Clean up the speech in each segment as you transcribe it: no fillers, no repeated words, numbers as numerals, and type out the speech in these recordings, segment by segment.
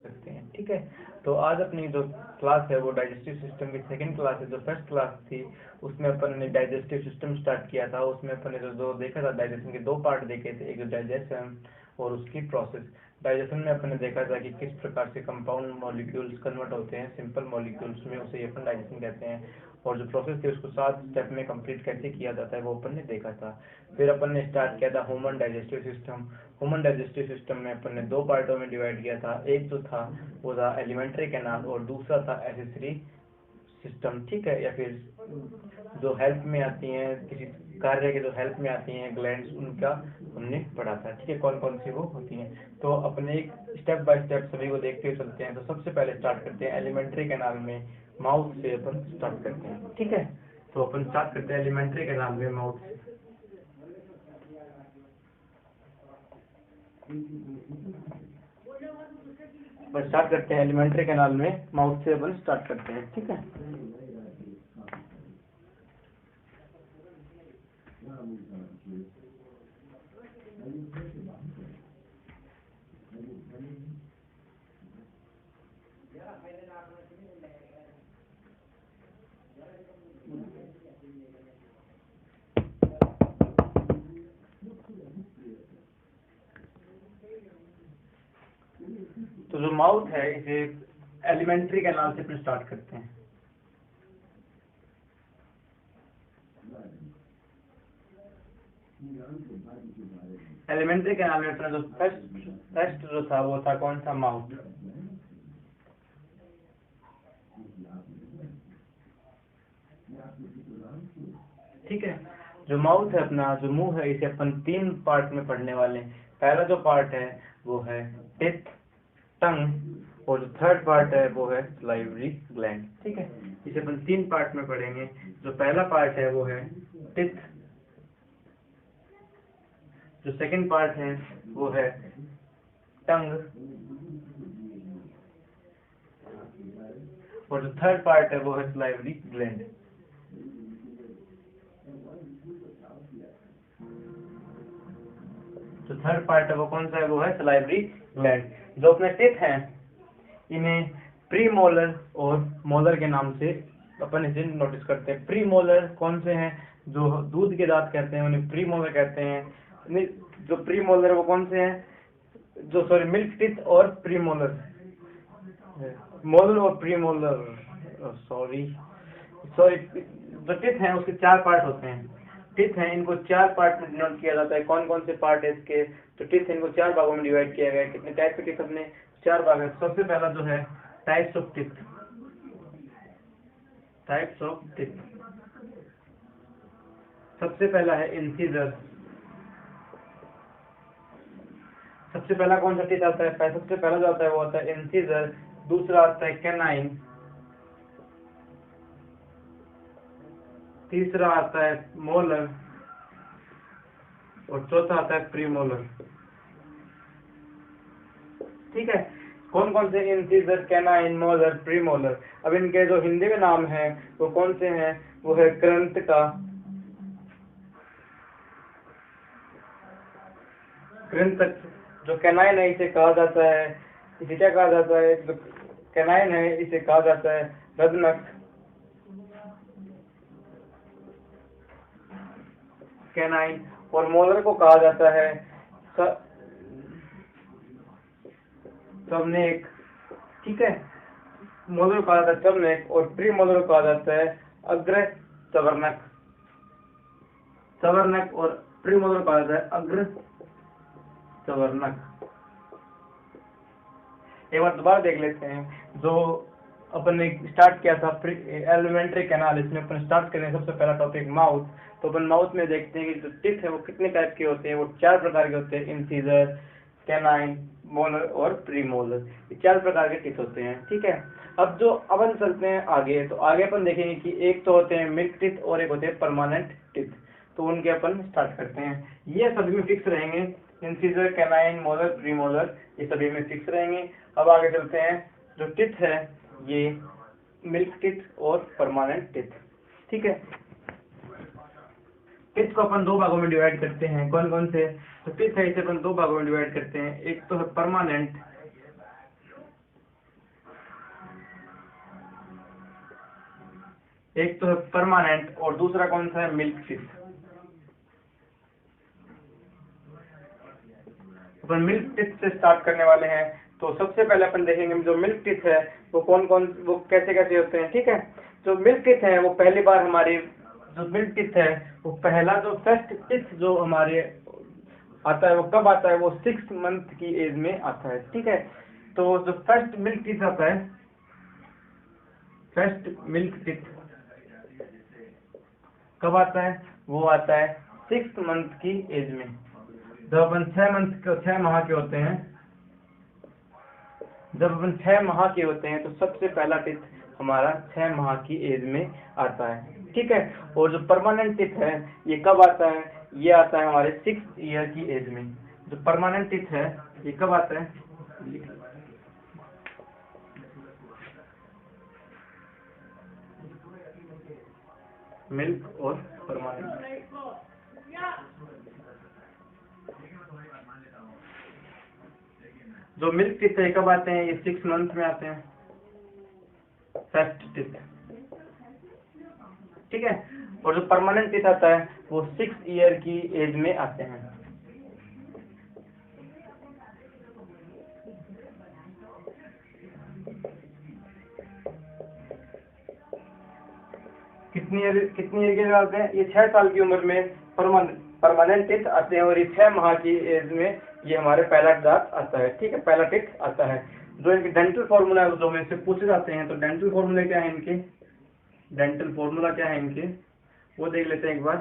सकते हैं। ठीक है, तो आज अपनी जो क्लास है वो डाइजेस्टिव सिस्टम की सेकंड क्लास है। जो फर्स्ट क्लास थी उसमें अपन ने डाइजेस्टिव सिस्टम स्टार्ट किया था। उसमें अपन ने जो देखा था, डाइजेशन के दो पार्ट देखे थे, एक डाइजेशन और उसकी प्रोसेस। डाइजेशन में अपन ने देखा था कि किस प्रकार से कंपाउंड मॉलिक्यूल्स कन्वर्ट होते हैं सिंपल मॉलिक्यूल्स में, उसे अपन डाइजेशन कहते हैं। और जो प्रोसेस थी उसको 7 स्टेप में कंप्लीट कैसे किया जाता है वो अपन ने देखा था। फिर अपन ने स्टार्ट किया था human digestive system. Human digestive system में अपन ने दो पार्टों में डिवाइड किया था। एक जो था वो था एलिमेंट्री कैनाल और दूसरा था एसेसरी सिस्टम। ठीक है, या फिर जो हेल्प में आती हैं, किसी कार्य के जो हेल्प में आती हैं ग्लैंड्स, उनका हमने पढ़ा था। ठीक है, कौन कौन सी वो होती हैं, तो अपने एक स्टेप बाय स्टेप सभी को देखते हुए चलते हैं। तो सबसे पहले स्टार्ट करते हैं एलिमेंट्री कैनाल में, माउथ से अपन स्टार्ट करते हैं। ठीक है, तो अपन स्टार्ट करते हैं एलिमेंट्री कैनाल में माउथ से। अपन स्टार्ट करते हैं एलिमेंट्री कैनाल में माउथ से अपन स्टार्ट करते हैं। ठीक है, तो जो माउथ है इसे एलिमेंट्री कैनाल से अपन स्टार्ट करते हैं। एलिमेंट्री कैनाल में अपना जो फर्स्ट जो था वो था कौन सा, माउथ। ठीक है, जो माउथ है अपना, जो मुंह है, इसे अपन 3 पार्ट में पढ़ने वाले हैं। पहला जो पार्ट है वो है टिथ, टंग, और जो थर्ड पार्ट है वो है सलाइवरी ग्लैंड। ठीक है, इसे अपन 3 पार्ट में पढ़ेंगे। जो पहला पार्ट है वो है टिथ, जो सेकंड पार्ट है वो है टंग, और जो थर्ड पार्ट है वो है सलाइवरी ग्लैंड। जो थर्ड पार्ट है वो कौन सा है, वो है सलाइवरी ग्लैंड। जो अपने टिथ हैं इन्हें प्री मोलर और मोलर के नाम से अपन इसे नोटिस करते हैं। प्री मोलर कौन से हैं, जो दूध के दांत कहते हैं उन्हें प्री मोलर कहते हैं। जो प्री मोलर वो कौन से हैं, जो सॉरी मिल्क टिथ और प्री मोलर, मोलर और प्री मोलर, सॉरी सॉरी जो टिथ हैं उसके 4 पार्ट होते हैं। टिथ हैं, इनको 4 पार्ट में डिनोट किया जाता है। कौन कौन से पार्ट है इसके, तो टिथ इनको 4 भागों में डिवाइड किया गया है। कितने टाइप के टिथ अपने, 4 भाग है। सबसे पहला जो है types of teeth, types of teeth. सबसे पहला है इंसीजर। सबसे पहला कौन सा टिथ आता है, सबसे पहला जो आता है वो आता है इंसीजर। दूसरा आता है कैनाइन, तीसरा आता है मोलर, और चौथा आता है प्रीमोलर। ठीक है, कौन कौन से इंसीजर, कैनाइन, मोलर, प्रीमोलर। अब इनके जो हिंदी में नाम है वो कौन से हैं, वो है कृंतका, कृंतक। जो कैनाइन है इसे कहा जाता है, इसे क्या कहा जाता है, जो कैनाइन है इसे कहा जाता है रदनक, कैनाइन। और मोलर को कहा जाता है सबनेक। ठीक है, मोलर को कहा जाता है सबनेक, और प्री मोलर को कहा जाता है अग्र सवर्णक, सवर्णक, और प्री मोलर को कहा जाता है अग्र सवर्णक। एक बार दोबारा देख लेते हैं। जो अपन ने स्टार्ट किया था एलिमेंट्री कैनाल, इसमें अपन स्टार्ट करें सबसे पहला टॉपिक माउथ। तो अपन माउथ में देखते हैं कि जो टिथ है वो कितने टाइप के होते हैं, वो 4 प्रकार के होते हैं, इंसीजर, कैनाइन, मोलर और प्रीमोलर। ये 4 प्रकार के टिथ होते हैं। ठीक है, अब अपन चलते हैं आगे। तो आगे अपन देखेंगे कि एक तो होते हैं मिल्क टिथ और एक होते हैं परमानेंट टिथ। तो उनके अपन स्टार्ट करते हैं। ये सभी में फिक्स रहेंगे, इंसीजर, कैनाइन, मोलर, प्रीमोलर, ये सभी में फिक्स रहेंगे। अब आगे चलते हैं। जो टिथ है ये मिल्क टिथ और परमानेंट टिथ। ठीक है, टिथ को अपन 2 भागों में डिवाइड करते हैं। कौन कौन से, तो टिथ है इसे अपन 2 भागों में डिवाइड करते हैं। एक तो है परमानेंट, एक तो है परमानेंट और दूसरा कौन सा है, मिल्क टिथ। अपन मिल्क टिथ से स्टार्ट करने वाले हैं। तो सबसे पहले अपन देखेंगे जो मिल्क टिथ है वो वो कैसे कैसे होते हैं। ठीक है, जो मिल्क टिथ है वो पहली बार हमारी जो मिल्क टिथ है वो पहला जो फर्स्ट टिथ जो हमारे आता है वो कब आता है, वो 6 मंथ की एज में आता है। ठीक है, तो जो फर्स्ट मिल्क टिथ आता है, फर्स्ट मिल्क टिथ कब आता है, वो आता है 6 मंथ की एज में। जब अपन 6 माह के होते हैं, जब अपन 6 माह के होते हैं तो सबसे पहला टिथ हमारा 6 माह की एज में आता है। ठीक है, और जो परमानेंट टिथ है ये कब आता है, ये आता है हमारे 6 ईयर की एज में। जो परमानेंट टिथ है ये कब आता है, मिल्क और परमानेंट। जो मिल्क टिथ है कब आते हैं, ये 6 मंथ में आते हैं, फर्स्ट टिथ। ठीक है, और जो परमानेंट टिथ आता है वो 6 ईयर की एज में आते हैं। कितनी ईयर के आते हैं, ये 6 साल की उम्र में परमानेंट टिथ आते हैं, और ये 6 माह की एज में ये हमारे पहला दांत आता है। ठीक है, पहला टिथ आता है। जो इनके डेंटल फॉर्मूला है जो मेरे से पूछे जाते हैं, तो डेंटल फॉर्मूला क्या है इनके, डेंटल फॉर्मूला क्या है इनके वो देख लेते हैं एक बार।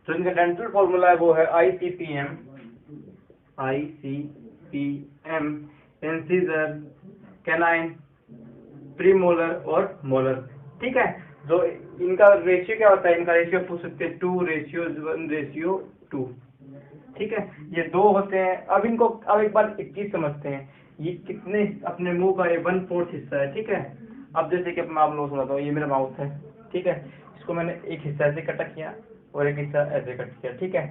तो इनका डेंटल फॉर्मूला है वो है ICPM, इंसीजर, कैनाइन, प्रीमोलर और मोलर। ठीक है, जो इनका रेशियो क्या होता है, इनका रेशियो पूछ सकते हैं 2:1:2। ठीक है, ये 2 होते हैं। अब इनको अब एक बार एक चीज समझते हैं, ये कितने अपने मुंह का ये 1/4 हिस्सा है। ठीक है, अब जैसे कि मैं आप लोगों को सुनाता हूँ, ये मेरा माउथ है। ठीक है, इसको मैंने एक हिस्सा ऐसे कट किया और एक हिस्सा ऐसे कट किया। ठीक है,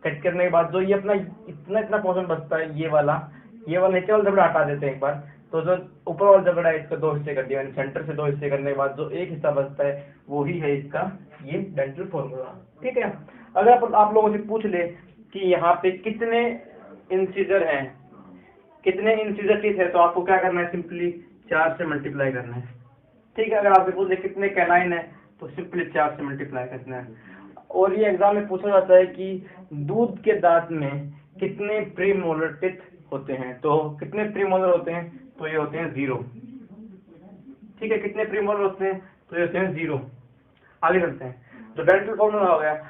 कट करने के बाद जो ये अपना इतना पोर्शन बचता है, ये वाला नीचे वाला जबड़ा हटा देते हैं एक बार। तो जो ऊपर वाला जबड़ा है इसका 2 हिस्से कर दिया, सेंटर से 2 हिस्से करने के बाद जो एक हिस्सा बचता है वो ही है इसका ये डेंटल फॉर्मूला। ठीक है, अगर आप लोगों से पूछ ले कि यहाँ पे कितने इंसीजर हैं, कितने इंसीजर टीथ है, तो आपको क्या करना है, सिंपली 4 से मल्टीप्लाई करना है। ठीक है, अगर आपसे पूछ ले कितने कैनाइन है तो सिंपली 4 से मल्टीप्लाई करना है। और ये एग्जाम में पूछा जाता है कि दूध के दांत में कितने प्रीमोलर टिथ होते हैं, तो कितने प्रीमोलर होते हैं, तो ये होते हैं 0। ठीक है, कितने प्रीमोलर होते हैं, तो ये होते हैं 0। आगे चलते हैं, जो डेंटल फॉर्मूला हो गया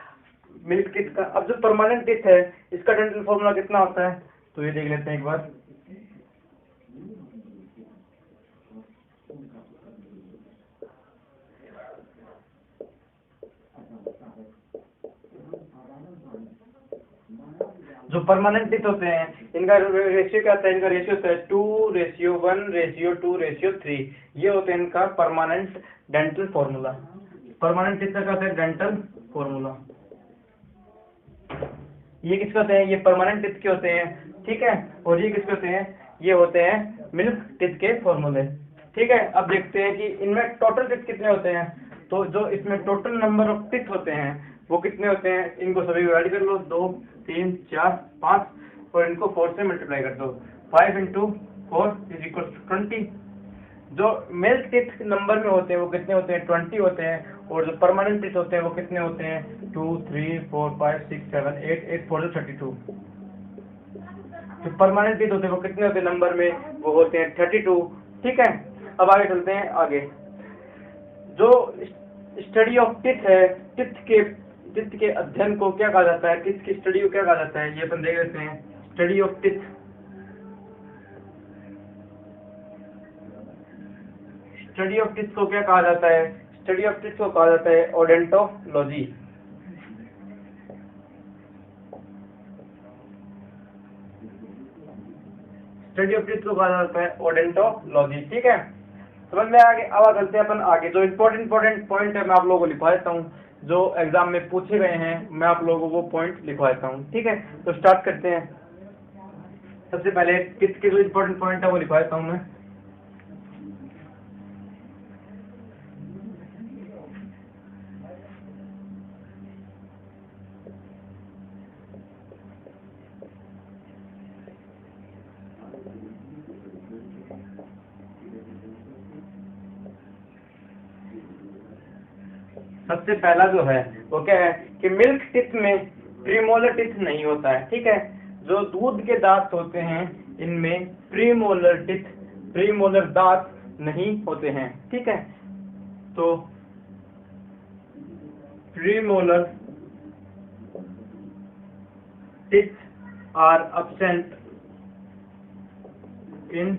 मिल्क टिथ का। अब जो परमानेंट टिथ है इसका डेंटल फॉर्मूला कितना होता है, तो ये देख लेते हैं एक बार। जो परमानेंट टिथ होते हैं इनका रेशियो क्या होता है, इनका रेशियो होता है 2:1:2:3। ये होते हैं इनका permanent dental formula. Permanent teeth का होता है डेंटल फॉर्मूला। ये किसके होते हैं, ये परमानेंट टिथ के होते हैं। ठीक है, और ये किसके होते हैं, ये होते हैं मिल्क टिथ के फॉर्मूले। ठीक है, अब देखते हैं कि इनमें टोटल टिथ कितने होते हैं। तो जो इसमें टोटल नंबर ऑफ टिथ होते हैं वो कितने होते हैं, इनको सभी डिवाइड कर लो, 2, 3, 4, 5 और इनको 4 से मल्टीप्लाई कर दो। 5 × 4 = 20। जो मिल्क टिथ नंबर में होते हैं वो कितने होते हैं, 20 होते हैं। और जो परमानेंट टिथ होते हैं वो कितने होते हैं, 2, 3, 4, 5, 6, 7, 8, 8, 4 32। जो परमानेंट टिथ होते हैं वो कितने होते हैं नंबर में, वो होते हैं 32। ठीक है, अब आगे चलते हैं। आगे जो स्टडी ऑफ टिथ है, टिथ के अध्ययन को क्या कहा जाता है, टिथ की स्टडी को क्या कहा जाता है, ये अपन देख लेते हैं। Study of teeth, study of teeth को क्या कहा जाता है, स्टडी ऑफ टिथ को कहा जाता है ओडोंटोलॉजी। स्टडी ऑफ टिथ को कहा जाता है ओडोंटोलॉजी। ठीक है, समझ में आगे। अब चलते हैं अपन आगे। जो इम्पोर्टेंट पॉइंट है मैं आप लोगों को लिखवा देता हूँ, जो एग्जाम में पूछे गए हैं मैं आप लोगों को वो पॉइंट लिखवा देता हूँ। ठीक है, तो स्टार्ट करते हैं। सबसे पहले टिथ के जो इंपॉर्टेंट पॉइंट है वो लिखवा देता हूँ मैं। सबसे पहला जो है वो क्या है कि मिल्क टिथ में प्रीमोलर टिथ नहीं होता है, ठीक है। जो दूध के दांत होते हैं इनमें प्रीमोलर दांत नहीं होते हैं, ठीक है। तो premolar teeth are absent in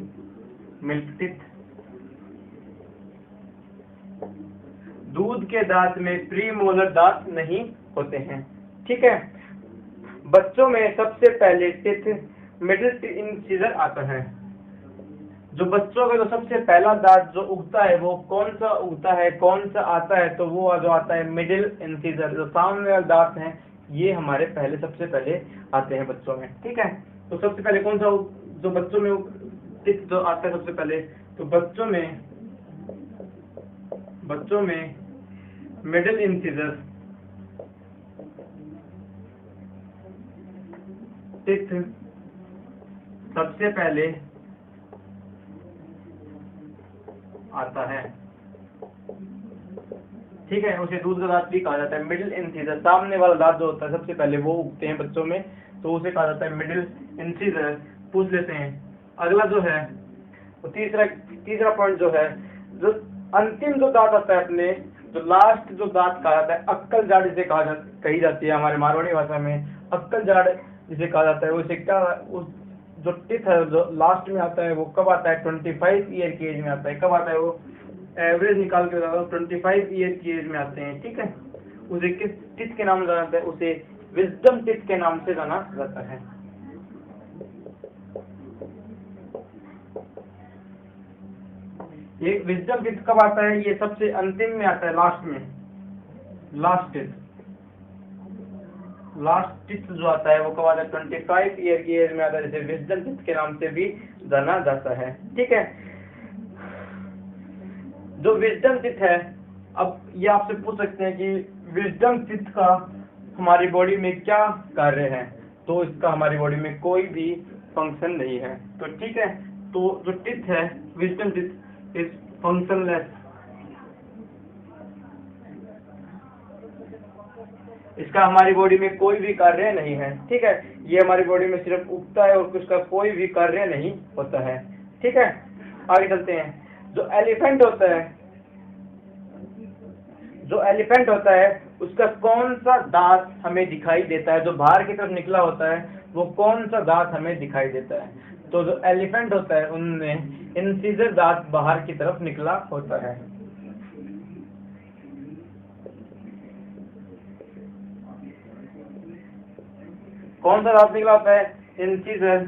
milk teeth. दूध के दांत में प्रीमोलर दांत नहीं होते हैं, ठीक है। बच्चों में सबसे पहले टिथ मिडिल इंसिजर आता है। जो बच्चों का जो सबसे पहला दांत जो उगता है वो कौन सा उगता है, कौन सा आता है, तो वो जो आता है मिडिल इंसिजर। जो सामने वाले दांत हैं ये हमारे सबसे पहले आते हैं बच्चों में, ठीक है। तो सबसे पहले कौन सा जो बच्चों में टिथ जो आता है सबसे पहले, तो बच्चों में मिडिल इंसिजर टिथ सबसे पहले आता है, ठीक है। उसे दूध का दांत भी कहा जाता है। मिडिल इंसिजर सामने वाला दांत जो होता है सबसे पहले वो उगते हैं बच्चों में, तो उसे कहा जाता है मिडिल इंसिजर। पूछ लेते हैं अगला जो है तो तीसरा पॉइंट जो है, जो अंतिम जो दांत आता है अपने, जो लास्ट जो दांत कहा जाता है अक्कल जाड़ जिसे कही जाती है हमारे मारवाड़ी भाषा में, अक्कल जाड़ जिसे कहा जाता है। उसे क्या उस जो टिथ है जो लास्ट में आता है वो कब आता है, 25 ईयर की एज में आता है। कब आता है वो, एवरेज निकाल के बताता हूँ, 25 ईयर की एज में आते हैं, ठीक है। उसे किस टिथ के नाम से जाना जाता है, उसे विजडम टिथ के नाम से जाना जाता है। ये विजडम टिथ कब आता है, ये सबसे अंतिम में आता है, लास्ट में। लास्ट टिथ जो आता है वो कब आता है, 25 ईयर की एज में आता है, जिसे विजडम टिथ के नाम से भी जाना जाता है, ठीक है। जो विजडम टिथ है, अब ये आपसे पूछ सकते हैं कि विजडम टिथ का हमारी बॉडी में क्या कार्य है, तो इसका हमारी बॉडी में कोई भी फंक्शन नहीं है, तो ठीक है। तो जो टिथ है विजडम टिथ इज फंक्शनलेस। इसका हमारी बॉडी में कोई भी कार्य नहीं है, ठीक है। ये हमारी बॉडी में सिर्फ उगता है और उसका कोई भी कार्य नहीं होता है, ठीक है। आगे चलते हैं। जो एलिफेंट होता है उसका कौन सा दांत हमें दिखाई देता है, जो बाहर की तरफ निकला होता है वो कौन सा दांत हमें दिखाई देता है, तो जो एलिफेंट होता है उनमें इंसिजर दांत बाहर की तरफ निकला होता है। कौन सा दांत निकला होता है, इंसिजर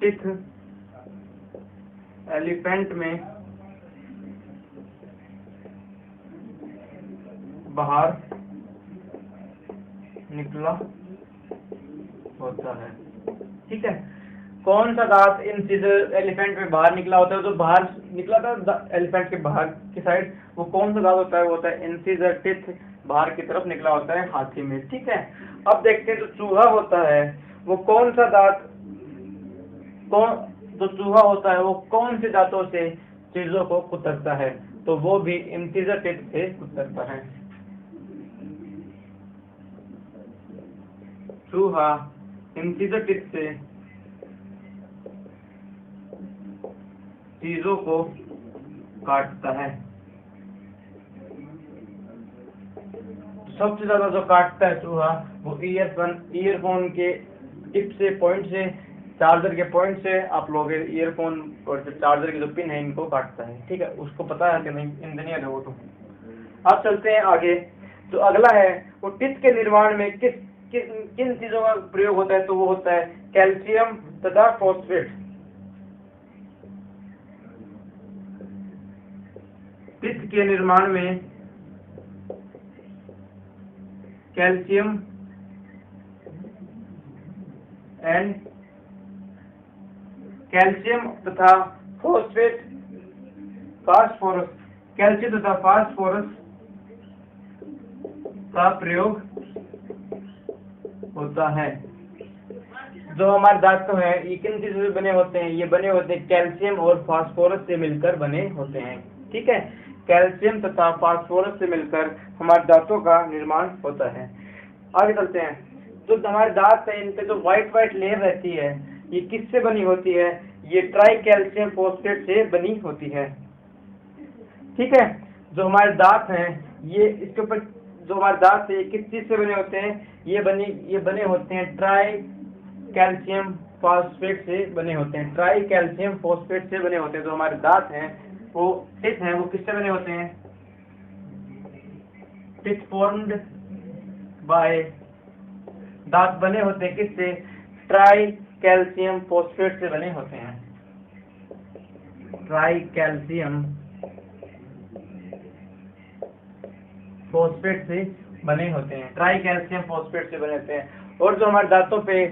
टिथ एलिफेंट में बाहर निकला होता है, ठीक है। कौन सा दांत इंसिजर एलिफेंट में बाहर निकला होता है, जो बाहर निकला था एलिफेंट के बाहर की साइड, वो कौन सा दांत होता है, वो होता है इंसिजर टिथ बाहर की तरफ निकला होता है हाथी में, ठीक है। अब देखते हैं जो चूहा होता है वो कौन सा दांत जो चूहा होता है वो कौन से दांतों से चीजों को कुतरता है, तो वो भी इंसिजर टिथ से कुतरता है। चूहा इंसिजर टिथ से चीजों को काटता है। सबसे ज्यादा जो काटता है चूहा वो ईयरफोन के टिप से, पॉइंट से, चार्जर के पॉइंट से आप लोग ईयरफोन और चार्जर के जो पिन है इनको काटता है, ठीक है। उसको पता है कि नहीं, इंजीनियर है वो। तो अब चलते हैं आगे। जो अगला है वो टिथ के निर्माण में किन चीजों का प्रयोग होता है, तो वो होता है कैल्शियम तथा फॉस्फेट। टिथ के निर्माण में कैल्शियम एंड कैल्शियम तथा फॉस्फेट फास्फोरस, कैल्शियम तथा फास्फोरस का प्रयोग होता है। जो हमारे धातु हैं ये किन चीजों से बने होते हैं? ये बने होते हैं कैल्शियम और फास्फोरस से मिलकर बने होते हैं। ठीक है, कैल्शियम तथा फास्फोरस से मिलकर हमारे दांतों का निर्माण होता है। आगे चलते हैं। जो हमारे दांत है इन पे जो व्हाइट व्हाइट लेयर रहती है ये किससे बनी होती है? ये ट्राई कैल्शियम फॉस्फेट से बनी होती है। ठीक है, जो हमारे दांत हैं ये इसके ऊपर जो हमारे दांत है ये किस चीज से बने होते हैं? ये बने होते हैं ट्राई कैल्शियम फॉस्फेट से बने होते हैं। ट्राई कैल्शियम फॉस्फेट से बने होते हैं। जो हमारे दांत हैं वो टिथ हैं वो किससे बने होते हैं? टिथ फॉर्म्ड बाय, दांत बने होते हैं किससे? ट्राई कैल्शियम फॉस्फेट से बने होते हैं। ट्राई कैल्शियम फॉस्फेट से बने होते हैं। ट्राई कैल्शियम फॉस्फेट से बने होते हैं। और जो हमारे दांतों पे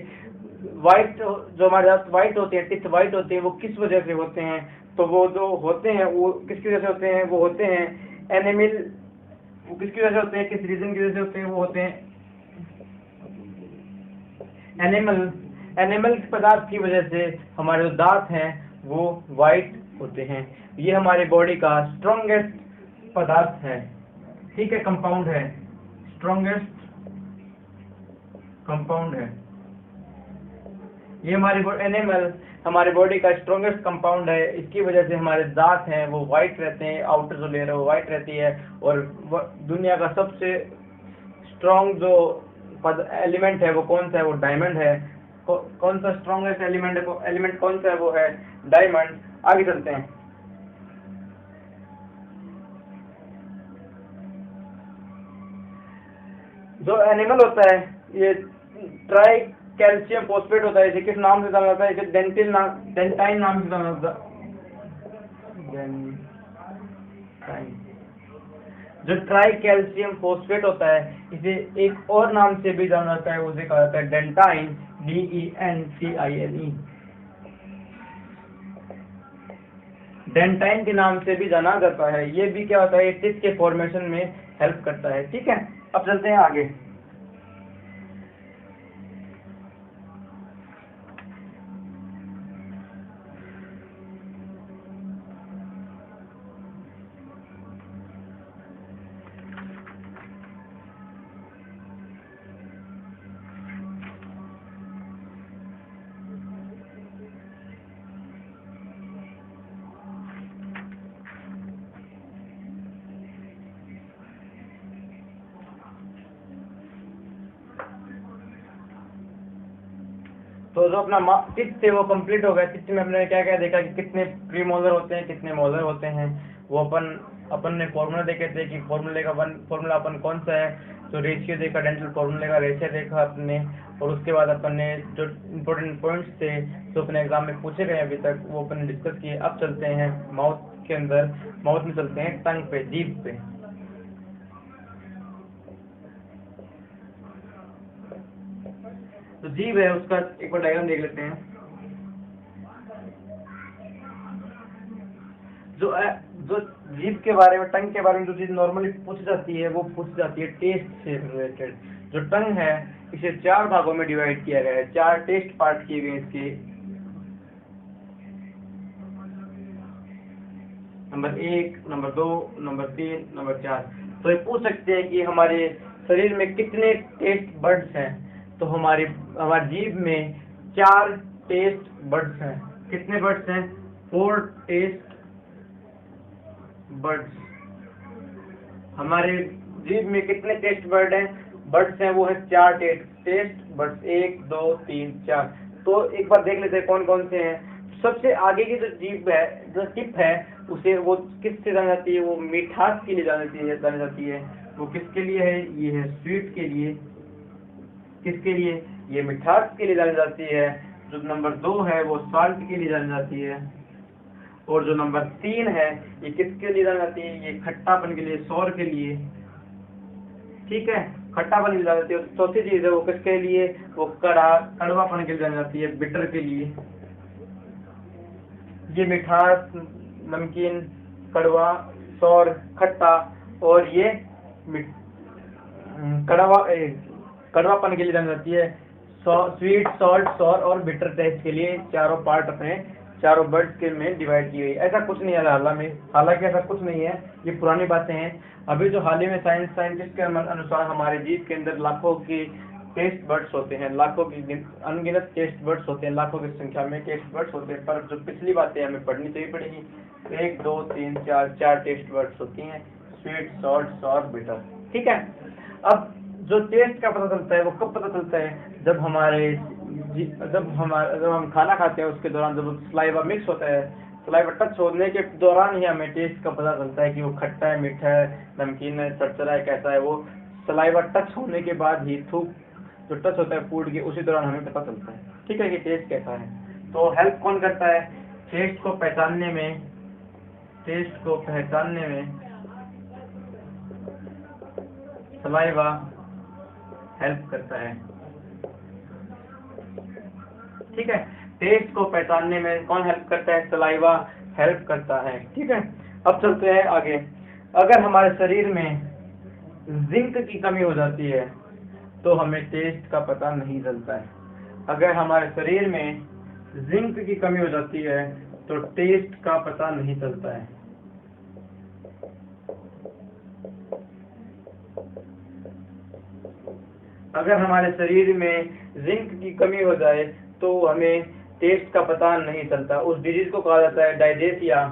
जो हमारे दांत व्हाइट होते हैं, टिथ व्हाइट होते हैं, वो किस वजह से होते हैं? तो वो जो होते हैं वो किसकी वजह से होते हैं? वो होते हैं एनिमल, वो किसकी वजह से होते हैं? किस रीजन की वजह से होते हैं? वो होते हैं एनिमल पदार्थ की वजह से हमारे जो दांत हैं वो व्हाइट होते हैं। ये हमारे बॉडी का स्ट्रॉन्गेस्ट पदार्थ है। ठीक है, कंपाउंड है, स्ट्रॉन्गेस्ट कंपाउंड है। ये हमारे बॉडी का स्ट्रॉन्गेस्ट कंपाउंड है। इसकी वजह से हमारे दांत हैं वो व्हाइट रहते हैं, आउटर जो लेयर है वो व्हाइट रहती है। और दुनिया का सबसे स्ट्रॉन्ग जो एलिमेंट है वो कौन सा है? वो डायमंड है। कौन सा स्ट्रॉन्गेस्ट एलिमेंट कौन सा है? वो है डायमंड। आगे चलते हैं। जो एनिमल होता है ये ट्राई कैल्शियम फॉस्फेट होता है। इसे किस नाम से जाना जाता है? इसे डेंटाइन नाम से जाना जाता है। जो ट्राई कैल्शियम फॉस्फेट होता है इसे एक और नाम से भी जाना जाता है, उसे कहा जाता है डेंटाइन, DENTINE। डेंटाइन के नाम से भी जाना जाता है। ये भी क्या होता है? टिथ के फॉर्मेशन में हेल्प करता है। ठीक है, अब चलते हैं आगे। तो जो अपना टिथ थे वो कंप्लीट हो गया। टिथ में हमने क्या क्या देखा कि कितने प्रीमोलर होते हैं, कितने मोलर होते हैं। वो अपन ने फॉर्मूला देखे थे कि फॉर्मूला अपन कौन सा है। तो रेशियो देखा, डेंटल फॉर्मूले का रेशियो देखा अपने। और उसके बाद अपन ने जो इम्पोर्टेंट पॉइंट्स थे जो अपने एग्जाम में पूछे गए अभी तक वो अपन ने डिस्कस किए। अब चलते हैं माउथ में चलते हैं, टंग पे, जीभ पे। तो जीभ है उसका एक बार डायग्राम देख लेते हैं। जो जीभ के बारे में, टंग के बारे में जो चीज नॉर्मली पूछी जाती है वो पूछी जाती है टेस्ट से रिलेटेड। जो टंग है इसे 4 भागों में डिवाइड किया गया है। 4 टेस्ट पार्ट किए गए इसके। Number 1, number 2, number 3, number 4। तो ये पूछ सकते हैं कि हमारे शरीर में कितने टेस्ट बड्स हैं? तो हमारी जीभ में 4 टेस्ट बड्स हैं। कितने बड्स हैं? 4 टेस्ट बड्स। हमारे जीभ में कितने टेस्ट बड्स हैं? वो है 4 टेस्ट बड्स, 1, 2, 3, 4। तो एक बार देख लेते हैं कौन कौन से हैं। सबसे आगे की जो जीभ है, जो टिप है, उसे वो किससे जानी जाती है? वो मिठास के लिए जानी जाती है। वो किसके लिए है? ये है स्वीट के लिए। किसके लिए? ये मिठास के लिए जानी जाती है। जो नंबर 2 है वो साल्ट के लिए जानी जाती है। और जो नंबर 3 है ये किसके लिए जानी जाती है? ये खट्टापन के लिए, सौर के लिए। ठीक है, खट्टापन के लिए जानी जाती है। चौथी चीज है वो किसके लिए? वो कड़वापन के लिए जानी जाती है, बिटर के लिए। ये मिठास, नमकीन, कड़वा, सौर, खट्टा, और ये कड़वापन के लिए जानी जाती है। स्वीट, सॉल्ट, सॉर और बिटर टेस्ट के लिए चारों पार्ट अपने चारों वर्ड्स के में डिवाइड की गई। ऐसा कुछ नहीं है हालांकि ऐसा कुछ नहीं है, ये पुरानी बातें हैं। अभी जो हाल ही में साइंटिस्ट के अनुसार हमारे जीभ के अंदर लाखों की टेस्ट बर्ड्स होते हैं, लाखों की अनगिनत टेस्ट बर्ड्स होते हैं, लाखों की संख्या में टेस्ट बर्ड्स होते हैं। पर जो पिछली बातें हमें पढ़नी चाहिए पड़ेगी, 1 2 3 4 टेस्ट बर्ड्स होती हैं, स्वीट, सॉल्ट, सॉर, बिटर। ठीक है। अब जो टेस्ट का पता चलता है वो कब पता चलता है? जब हम खाना खाते हैं उसके दौरान जब सलाइवा मिक्स होता है, सलाइवा टच होने के दौरान ही हमें टेस्ट का पता चलता है कि वो खट्टा है, मीठा है, नमकीन है, चरचरा है, कैसा है। वो सलाइवा टच होने के बाद ही थूक जो टच होता है फूड के, उसी दौरान हमें पता चलता है, ठीक है, कि टेस्ट कैसा है। तो हेल्प कौन करता है टेस्ट को पहचानने में? सलाइवा हेल्प करता है, ठीक है। टेस्ट को पहचानने में कौन हेल्प करता है? सलाइवा हेल्प करता है, ठीक है। अब चलते हैं आगे। अगर हमारे शरीर में जिंक की कमी हो जाती है तो हमें टेस्ट का पता नहीं चलता है। अगर हमारे शरीर में जिंक की कमी हो जाती है तो टेस्ट का पता नहीं चलता है। अगर हमारे शरीर में जिंक की कमी हो जाए तो हमें टेस्ट का पता नहीं चलता। उस डिजीज को कहा जाता है डायजेसिया।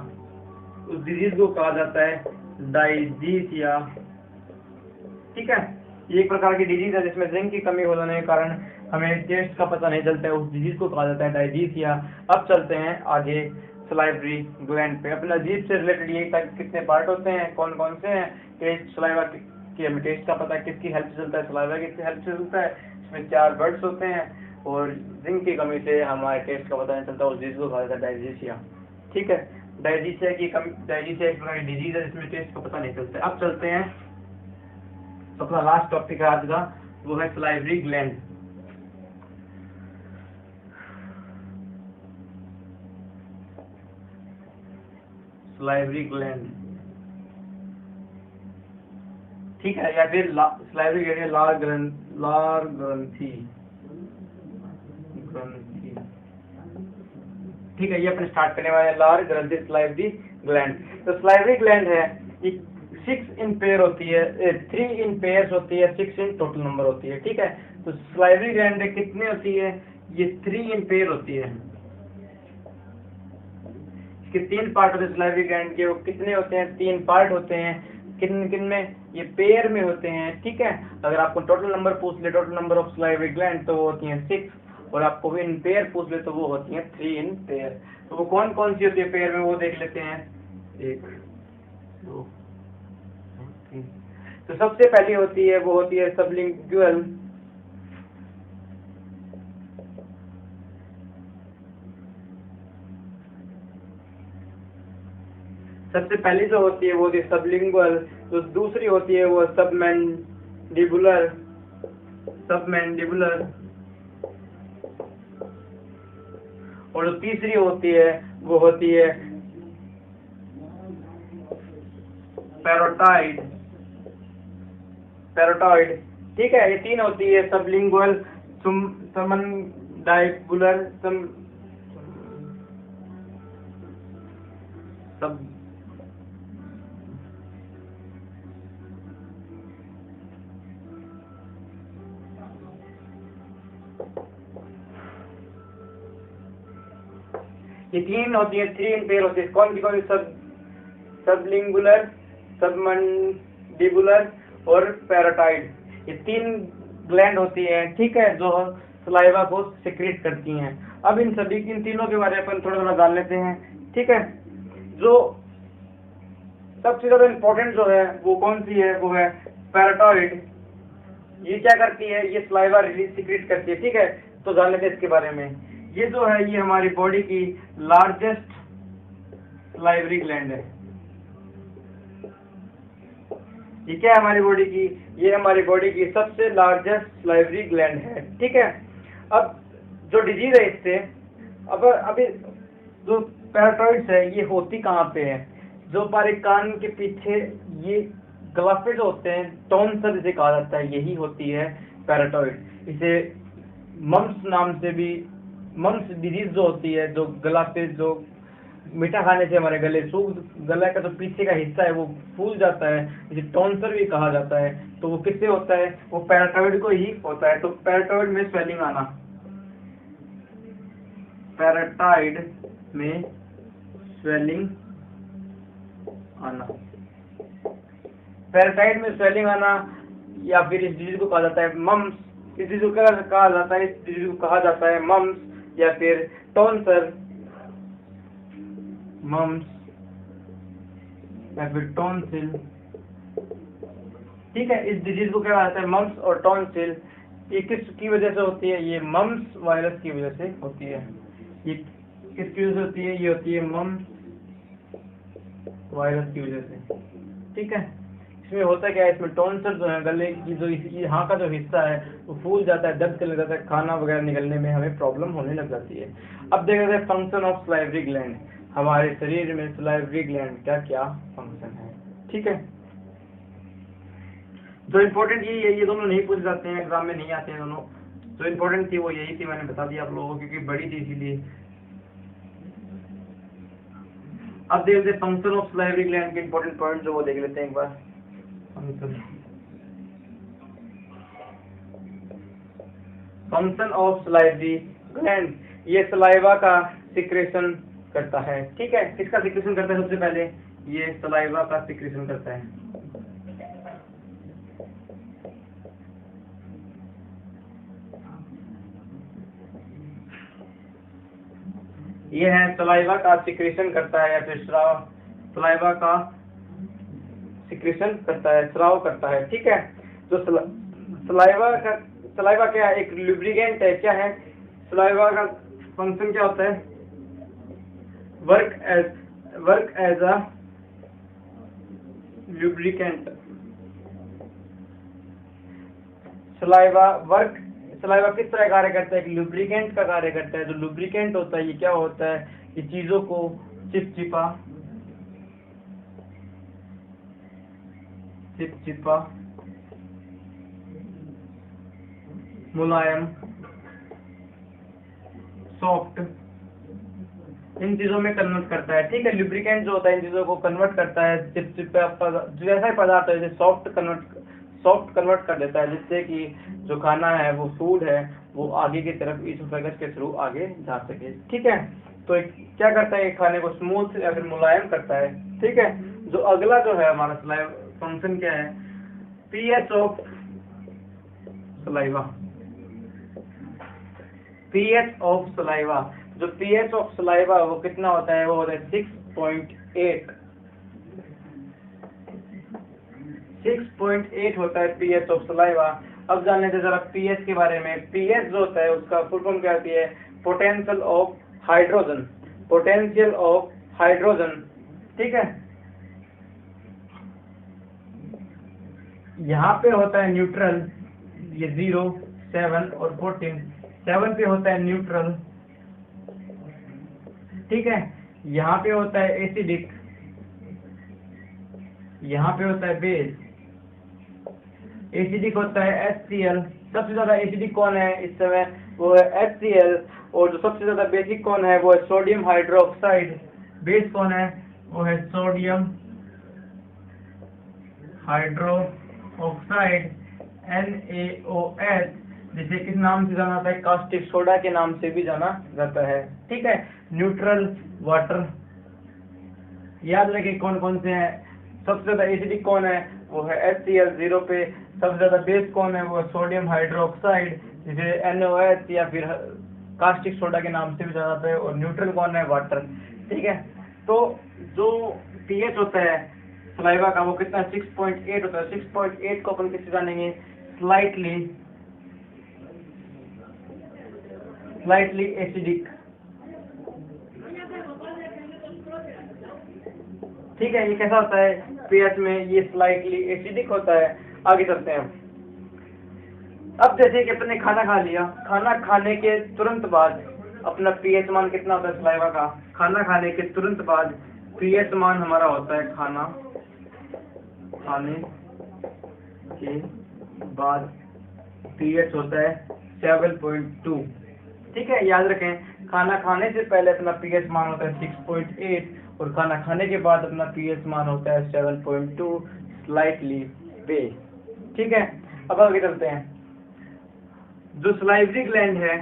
ठीक है। ये एक प्रकार की डिजीज है जिसमें जिंक की कमी हो जाने के कारण हमें टेस्ट का पता नहीं चलता है। उस डिजीज को कहा जाता है डायजेसिया। अब चलते हैं आगे सलाइवरी ग्लैंड पे। अपना जीभ से रिलेटेड ये कितने पार्ट होते हैं, कौन कौन से हैं? टेस्ट, सलाइवा की हमें टेस्ट का पता है, किसकी हेल्प से चलता है? सलाइवा की हेल्प से चलता है। इसमें 4 बर्ड्स होते हैं और जिंक की कमी से हमारे टेस्ट का पता नहीं चलता। उस डिजीज को कहा जाता है डायजेसिया, ठीक है। डायजेसिया एक प्रकार की डिजीज है जिसमें टेस्ट का पता नहीं चलता। अब चलते हैं अपना लास्ट टॉपिक है आज का, वो है सलाइवरी ग्लैंड। सलाइवरी ग्लैंड, ठीक है, या फिर सलाइवरी ग्लैंड, लार ग्रंथि, ठीक है। ये अपने स्टार्ट करने वाले लार ग्रंथि सलाइवरी ग्लैंड। तो सलाइवरी ग्लैंड है 6 इन पेयर होती है, 3 इन पेयर्स होती है, 6 इन टोटल नंबर होती है, ठीक है। तो सलाइवरी ग्लैंड कितनी होती है? ये 3 इन पेयर होती है। इसके 3 पार्ट होते हैं सलाइवरी ग्लैंड के। वो कितने होते हैं? 3 पार्ट होते हैं। किन में? ये पेयर में होते हैं, ठीक है। अगर आपको टोटल नंबर पूछ ले, total number of salivary gland, तो वो होती हैं 6, और आपको इन पेयर पूछ ले तो वो होती हैं 3 इन पेयर। तो वो कौन कौन सी होती है पेयर में, वो देख लेते हैं। 1 2 3। तो सबसे पहली होती है वो होती है सबलिंगुअल, सबसे पहली जो होती है वो होती है सबलिंगुअल। तो दूसरी होती है वो सबमैंडिबुलर, और जो तीसरी होती है वो होती है पैरोटाइड, ठीक है। ये 3 होती है सबलिंगुअल, सममैंडिबुलर, ये 3 होती है, 3 इन पेयर होती है। कौन सी? सबलिंगुलर, सबमैंडिबुलर और पैरोटाइड। ये 3 ग्लैंड होती है, ठीक है, जो सलाइवा को सिक्रीट करती हैं। अब इन तीनों के बारे में अपन थोड़ा जान लेते हैं, ठीक है। जो सबसे ज्यादा इम्पोर्टेंट जो है वो कौन सी है? वो है पैरोटाइड। ये क्या करती है? ये सलाइवा रिलीज सिक्रीट करती है, ठीक है। तो जान लेते हैं इसके बारे में। ये जो है ये हमारी बॉडी की लार्जेस्ट सलाइवरी ग्लैंड है। ये क्या है हमारी बॉडी की? ये हमारी बॉडी की सबसे लार्जेस्ट सलाइवरी ग्लैंड है, ठीक है। अब जो डिजीज है इससे, अब अभी जो पैराटॉइड्स है ये होती कहाँ पे है, जो हमारे कान के पीछे ये ग्लाफे जो होते हैं, टॉन्सल इसे कहा जाता है, यही होती है पैराटॉइड। इसे मम्स नाम से भी, मम्स डिजीज जो होती है, जो ग्लाफे जो मीठा खाने से हमारे गले सूख, गले का जो पीछे का हिस्सा है वो फूल जाता है, इसे टॉन्सल भी कहा जाता है। तो वो किससे होता है, वो पैराटॉइड को ही होता है। तो पैराटॉइड में स्वेलिंग आना, पैराटॉइड में स्वेलिंग आना, पैराटाइड में स्वेलिंग आना, या फिर इस डिजीज को कहा जाता है मम्स। इस डिजीज को क्या कहा जाता है, इस डिजीज को कहा जाता है मम्स या फिर टॉन्सल, मम्स या फिर टॉन्सिल। ठीक है, इस डिजीज को क्या कहा जाता है, मम्स और टॉन्सिल। ये किसकी वजह से होती है, ये मम्स वायरस की वजह से होती है। ये किसकी वजह से होती है, ये होती है मम्स वायरस की वजह से। ठीक है, इसमें होता क्या है, इसमें टॉन्सिल जो है, गले की जो यहाँ का जो हिस्सा है वो फूल जाता है, दर्द करने लगता है, खाना वगैरह निकलने में हमें प्रॉब्लम होने लग जाती है। अब देखते हैं फंक्शन ऑफ सलाइवरी ग्लैंड। हमारे शरीर में सलाइवरी ग्लैंड क्या क्या फंक्शन है। ठीक है, जो इम्पोर्टेंट ये दोनों नहीं पूछ जाते हैं, एग्जाम में नहीं आते हैं दोनों। जो इम्पोर्टेंट थी वो यही थी, मैंने बता दिया आप लोगों को क्योंकि बड़ी थी इसीलिए। अब देख लेते फंक्शन ऑफ सलाइवरी ग्लैंड के इम्पोर्टेंट पॉइंट जो वो देख लेते हैं एक बार। फंक्शन ऑफ सलाइवरी ग्लैंड, ये सलाइवा का सिक्रेशन करता है। ठीक है, किसका सिक्रेशन करता है, सबसे पहले ये सलाइवा का सिक्रेशन करता है। ये है सलाइवा का सिक्रेशन करता है या फिर स्राव, सलाइवा का सिक्रेशन करता है, स्राव करता है। ठीक है, तो सलाइवा क्या है, एक लुब्रिकेंट है। क्या है, सलाइवा का फंक्शन क्या होता है, work as a lubricant. Saliva किस तरह कार्य करता है, एक लुब्रिकेंट का कार्य करता है। जो लुब्रिकेंट होता है ये क्या होता है, ये चीजों को चिपचिपा मुलायम, सॉफ्ट, इन चीजों में कन्वर्ट करता है। ठीक है, लुब्रिकेंट जो होता है इन चीजों को कन्वर्ट करता है, चिपचिपा जैसा ही पदार्थ है जैसे सॉफ्ट कन्वर्ट कर देता है, जिससे कि जो खाना है वो फूड है वो आगे की तरफ ईसोफेगस के थ्रू आगे जा सके। ठीक है, तो क्या करता है, खाने को स्मूथ या फिर मुलायम करता है। ठीक है, जो अगला जो है हमारा फंक्शन क्या है, pH of saliva. PH of saliva, जो पीएच ऑफ सलाइवा वो कितना होता है, वो होता है 6.8। 6.8 होता है पीएच ऑफ सलाइवा। अब जान लेते जरा पीएच के बारे में। पीएच जो होता है उसका फुल फॉर्म क्या होती है, potential of hydrogen, potential of hydrogen. ठीक है, यहाँ पे होता है न्यूट्रल, ये 0, 7 और 14। 7 पे होता है न्यूट्रल। ठीक है, यहाँ पे होता है एसिडिक, यहाँ पे होता है बेस। एसिडिक होता है HCl, सबसे ज्यादा एसिडिक कौन है इस समय, वो है HCl। और जो सबसे ज्यादा बेसिक कौन है, वो है सोडियम हाइड्रोक्साइड। बेस कौन है, वो है सोडियम हाइड्रोक्साइड, NaOH, जिसे किस नाम से जाना जाता है, कास्टिक सोडा के नाम से भी जाना जाता है। ठीक है, न्यूट्रल वाटर, याद रखें कौन कौन से हैं। सबसे ज्यादा एसिडिक कौन है, वो है HCl 0 पे। सबसे ज्यादा बेस कौन है, वो है सोडियम हाइड्रोक्साइड, जिसे NaOH या फिर कास्टिक सोडा के नाम से भी जाना जाता है। और न्यूट्रल कौन है, वाटर। ठीक है, तो जो पीएच होता है सलाइवा का वो कितना, 6.8 होता है। 6.8 को अपन किससे जानेंगे, स्लाइटली एसिडिक। ठीक है, ये कैसा होता है पीएच में, ये स्लाइटली एसिडिक होता है। आगे चलते हैं। अब जैसे कि अपने खाना खा लिया, खाना खाने के तुरंत बाद अपना पीएच मान कितना होता है सलाइवा का? खाना खाने के तुरंत बाद पीएच मान हमारा होता है, खाना खाने के बाद पीएच होता है 7.2। ठीक है, याद रखें, खाना खाने से पहले अपना पीएच मान होता है 6.8 और खाना खाने के बाद अपना पीएच मान होता है 7.2, स्लाइटली बेस। ठीक है, अब आगे चलते हैं। जो सलाइवरी ग्लैंड है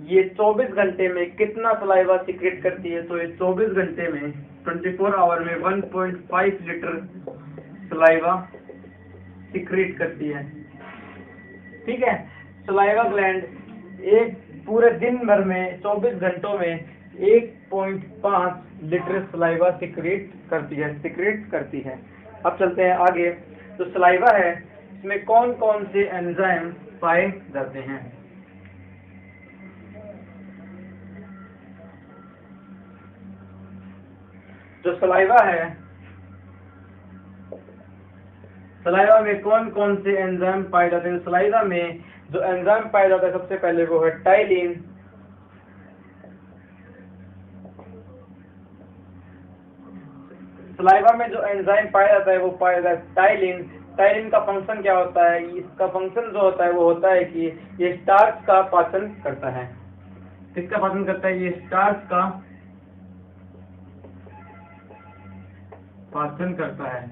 ये 24 घंटे में कितना सलाइवा सीक्रेट करती है? तो ये 24 घंटे में 24 आवर में 1.5 लीटर सलाइवा सीक्रेट करती है। ठीक है, सलाइवा ग्लैंड एक पूरे दिन भर में 24 घंटों में 1.5 लीटर सलाइवा सीक्रेट करती है। अब चलते हैं आगे। तो सलाइवा है, इसमें कौन कौन से एंजाइम पाए जाते हैं? जो सलाइवा है, सलाइवा में कौन कौन से एंजाइम पाए जाते हैं? सलाइवा में जो एंजाइम पाया जाता है सबसे पहले वो है टाइलिन। सलाइवा में जो एंजाइम पाया जाता है वो पाया जाता है टाइलिन। टाइलिन का फंक्शन क्या होता है? इसका फंक्शन जो होता है वो होता है कि ये स्टार्च का पाचन करता है। किसका पाचन करता है? ये स्टार्च का पाचन करता है।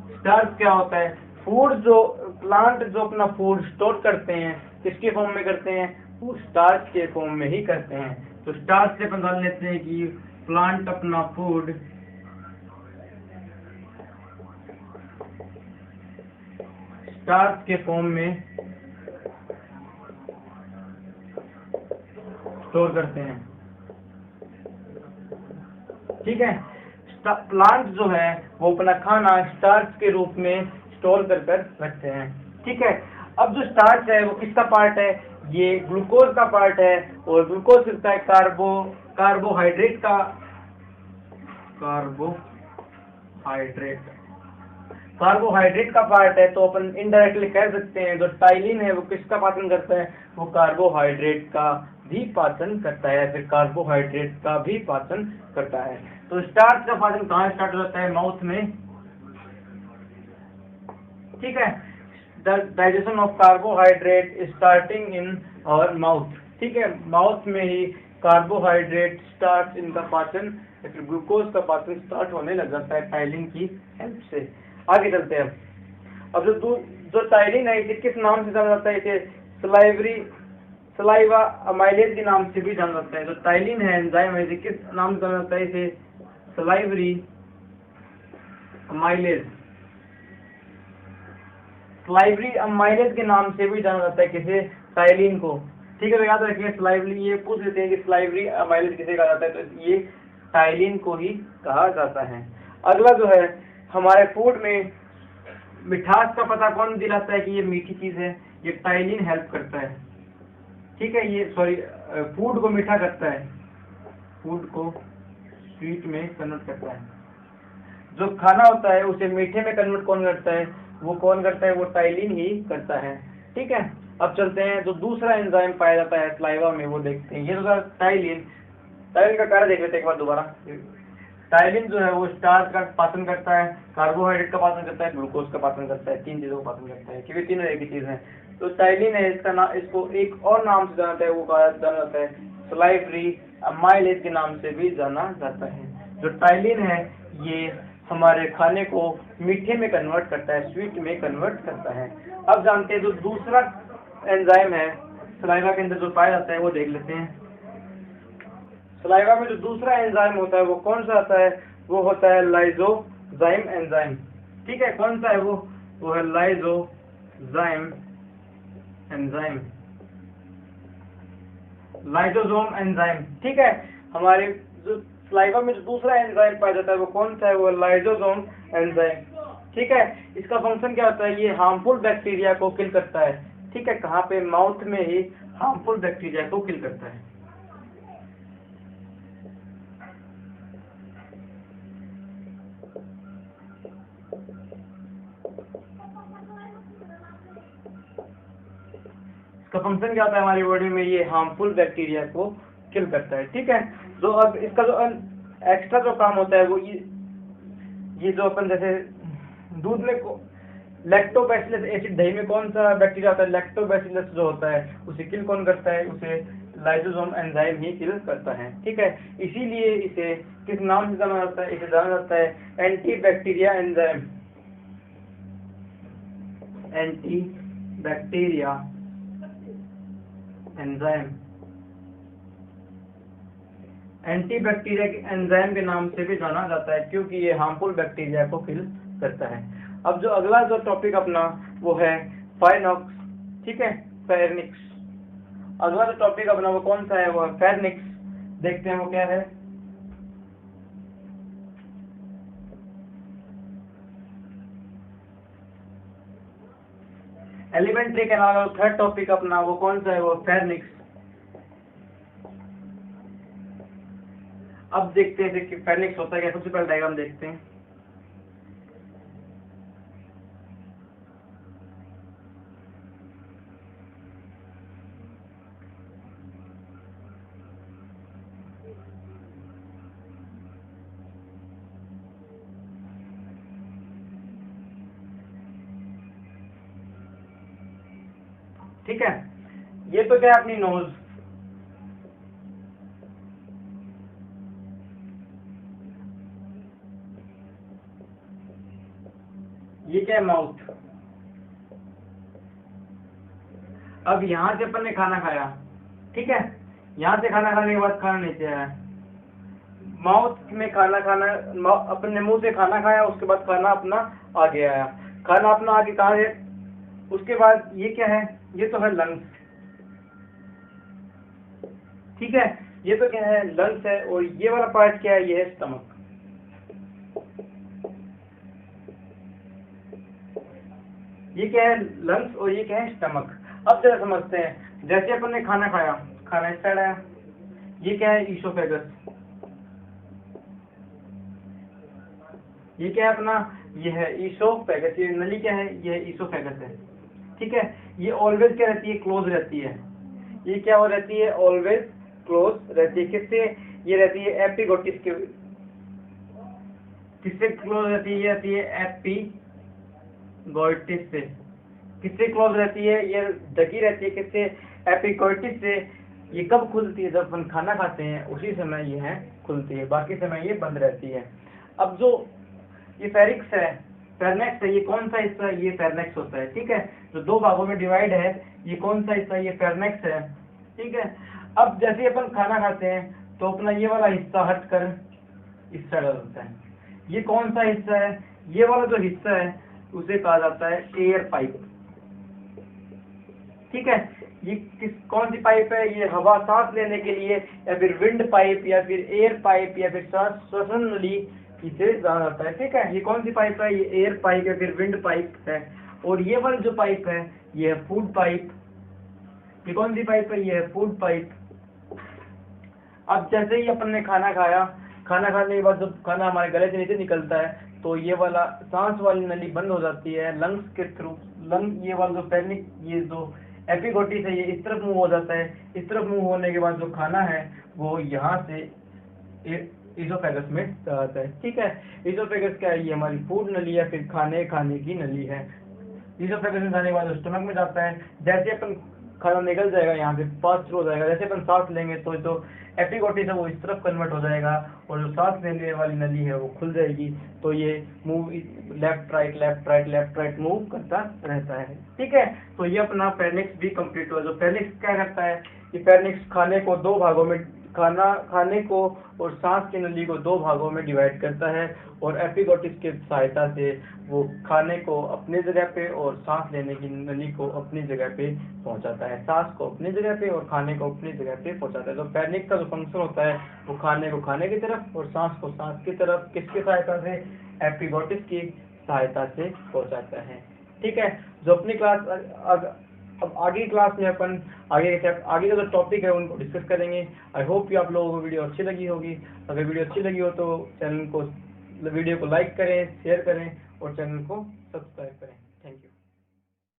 स्टार्च क्या होता है? फूड जो प्लांट जो अपना फूड स्टोर करते हैं किसके फॉर्म में करते हैं? वो स्टार्च के फॉर्म में ही करते हैं। तो स्टार्च से पहचान लेते हैं कि प्लांट अपना फूड स्टार्च के फॉर्म में स्टोर करते हैं। ठीक है, प्लांट जो है वो अपना खाना स्टार्च के रूप में स्टोर कर रखते हैं। ठीक है, अब जो स्टार्च है वो किसका पार्ट है? ये ग्लूकोज का पार्ट है और ग्लूकोज किसका है? कार्बोहाइड्रेट का पार्ट है। तो अपन इनडायरेक्टली कह सकते हैं जो टाइलिन है वो किसका पाचन करता है? वो कार्बोहाइड्रेट का भी पाचन करता है, फिर कार्बोहाइड्रेट का भी पाचन करता है। तो स्टार्च का पाचन कहाँ स्टार्ट हो जाता है? माउथ में। ठीक है, the digestion of carbohydrate starting in our mouth. ठीक है, माउथ में ही कार्बोहाइड्रेट स्टार्च इनका पाचन या फिर ग्लूकोज का पाचन स्टार्ट होने लग जाता है टाइलिन की हेल्प से। आगे चलते हैं। अब जो टाइलिन है इसे किस नाम से जाना जाता है? इसे सलाइवा अमाइलेज के नाम से भी जाना जाता है। जो टाइलिन है एंजाइम है इसे किस नाम से जाना जाता है? इसे सलाइवरी अमाइलेज के नाम से भी जाना जाता है। किसे? टाइलिन को। ठीक है, तो याद रखिए सलाइवरी, ये पूछ लेते हैं कि सलाइवरी अमाइलेज किसे कहा जाता है? तो ये टाइलिन को ही कहा जाता है। अगला जो है, हमारे फूड में मिठास का पता कौन दिलाता है कि ये मीठी चीज है? ये टाइलिन हेल्प करता है। ठीक है, ये फूड को मीठा करता है, फूड को स्वीट में कन्वर्ट करता है। जो खाना होता है उसे मीठे में कन्वर्ट कौन करता है? वो टाइलिन ही करता है। ठीक है, अब चलते हैं जो दूसरा एंजाइम पाया जाता है सलाइवा में वो देखते हैं। ये जो टाइलिन का कार्य देख लेते हैं एक बार दोबारा। टाइलिन जो है वो स्टार्च का पाचन करता है, कार्बोहाइड्रेट का पाचन करता है, ग्लूकोज का पाचन करता है। 3 चीजों का पाचन करता है क्योंकि तीनों एक ही चीज है। तो टाइलिन है, इसको एक और नाम से जाना जाता है, वो जाना जाता है सलाइवरी अमाइलेज के नाम से भी जाना जाता है। जो टाइलिन है ये हमारे खाने को मीठे में कन्वर्ट करता है, स्वीट में कन्वर्ट करता है। अब जानते हैं जो दूसरा एंजाइम है सलाइवा के अंदर जो पाया जाता है वो देख लेते हैं। सलाइवा में जो दूसरा एंजाइम होता है वो कौन सा आता है? वो होता है लाइसोजाइम एंजाइम। ठीक है, कौन सा है वो है लाइसोजाइम एंजाइम, लाइसोसोम एंजाइम। ठीक है, हमारे जो सलाइवा में जो दूसरा एंजाइम पाया जाता है वो कौन सा है? वो लाइसोसोम एंजाइम। ठीक है, इसका फंक्शन क्या होता है? ये हार्मफुल बैक्टीरिया को किल करता है। ठीक है, कहाँ पे? माउथ में ही हार्मफुल बैक्टीरिया को किल करता है। इसका फंक्शन क्या होता है हमारी बॉडी में, ये हार्मफुल बैक्टीरिया को किल करता है। ठीक है, जो अब इसका जो एक्स्ट्रा जो काम होता है वो ये जो अपन जैसे दूध में लैक्टोबैसिलस एसिड, दही में कौन सा बैक्टीरिया होता है, लैक्टोबैसिलस जो होता है, उसे किल कौन करता है, उसे लाइसोसोम एंजाइम ही किल करता है। ठीक है, इसीलिए इसे किस नाम से जाना जाता है, इसे जाना जाता है anti bacteria enzyme, anti bacteria enzyme. Anti bacteria enzyme के नाम से भी जाना जाता है क्योंकि ये हार्मफुल बैक्टीरिया को किल करता है। अब जो अगला जो टॉपिक अपना वो है फाइनॉक्स। ठीक है, फेरनिक्स। अगला जो टॉपिक अपना वो कौन सा है, वो है फेरनिक्स। देखते हैं वो क्या है। एलिमेंट्री के अलावा थर्ड टॉपिक अपना वो कौन सा है, वो फेरनिक्स। अब देखते हैं कि फेरनिक्स होता है क्या। सबसे पहले डायग्राम देखते हैं। ठीक है, ये तो क्या है अपनी नोज, ये क्या है माउथ। अब यहां से अपन ने खाना खाया, ठीक है, यहां से खाना खाने के बाद खाना नीचे आया, माउथ में खाना खाना, अपने मुंह से खाना खाया, उसके बाद खाना अपना आगे आया, खाना अपना आगे कहा है, उसके बाद ये क्या है, ये तो है लंग्स। ठीक है, ये तो क्या है, लंग्स है। और ये वाला पार्ट क्या है, ये है स्टमक। ये क्या है, लंग्स, और ये क्या है, स्टमक। अब जरा समझते हैं। जैसे अपन ने खाना खाया, खाना इस साइड आया, ये क्या है, ईसोफेगस। ये क्या है अपना, ये है ईसोफेगस। ये नली क्या है, ये ईसोफेगस है। ठीक है, ये ऑलवेज क्या रहती है, क्लोज रहती है। ये क्या हो रहती है, ऑलवेज क्लोज रहती है। किससे, ये रहती है एपिगोटिस के, किससे क्लोज रहती है, ये रहती है एपिगोटिस से। किससे क्लोज रहती है, ये ढकी रहती है, किससे, एपिगोटिस से। ये कब खुलती है, जब अपन खाना खाते हैं उसी समय ये है खुलती है, बाकी समय ये बंद रहती है। अब जो ये फेरिक्स है, फेरनेक्स है, ये कौन सा हिस्सा है, ये फेरनेक्स होता है। ठीक है, जो दो भागों में डिवाइड है, ये कौन सा हिस्सा है, ये फेरनेक्स है। ठीक है, अब जैसे अपन खाना खाते हैं तो अपना ये वाला हिस्सा हटकर इस साइड होता है। ये कौन सा हिस्सा है, ये वाला जो हिस्सा है उसे कहा जाता है एयर पाइप। ठीक है, ये कौन सी पाइप है, ये हवा सांस लेने के लिए, या फिर विंड पाइप, या फिर एयर पाइप, या फिर श्वसन नली, इसे जाना जाता है। ठीक है, ये कौन सी पाइप है, ये एयर पाइप या फिर विंड पाइप है। और ये वाली जो पाइप है ये है फूड पाइप। ये कौन सी पाइप है, ये है फूड पाइप। अब जैसे ही अपन ने खाना खाया, खाना खाने के बाद जब खाना हमारे गले से नीचे निकलता है तो ये वाला सांस वाली नली बंद हो जाती है लंग्स के थ्रू। लंग, ये वाला जो फेरनिक, ये जो एपिगोटिस है, ये इस तरफ मूव हो जाता है। इस तरफ मूव होने के बाद जो खाना है वो यहाँ से ईसोफेगस में आता है। ठीक है, ईसोफेगस क्या है, ये हमारी फूड नली या फिर खाने की नली है। ईसोफेगस में जाने के बाद स्टमक में जाता है। जैसे अपन खाना निकल जाएगा, यहाँ से पास थ्रू हो जाएगा, जैसे अपन सांस लेंगे तो जो एपिगोटिस है वो इस तरफ कन्वर्ट हो जाएगा और जो सांस लेने वाली नली है वो खुल जाएगी। तो ये move left right left right left right move करता रहता है। ठीक है, तो ये अपना फेरनिक्स भी कंप्लीट हुआ। जो फेरनिक्स क्या करता है, ये फेरनिक्स खाने को दो भागों में, खाने को और सांस की नली को दो भागों में डिवाइड करता है और एपिगोटिस की सहायता से वो खाने को अपनी जगह पे और सांस लेने की नली को अपनी जगह पे पहुंचाता है। सांस को अपनी जगह पे और खाने को अपनी जगह पे पहुंचाता है। तो फेरनिक्स का जो फंक्शन होता है वो खाने को खाने की तरफ और सांस को सांस की तरफ किसकी सहायता से, एपिगोटिस की सहायता से पहुंचाता है। ठीक है, जो अपनी क्लास अब आगे क्लास में अपन आगे का जो टॉपिक है उनको डिस्कस करेंगे। आई होप कि आप लोगों को वीडियो अच्छी लगी होगी। अगर वीडियो अच्छी लगी हो तो वीडियो को लाइक करें, शेयर करें और चैनल को सब्सक्राइब करें।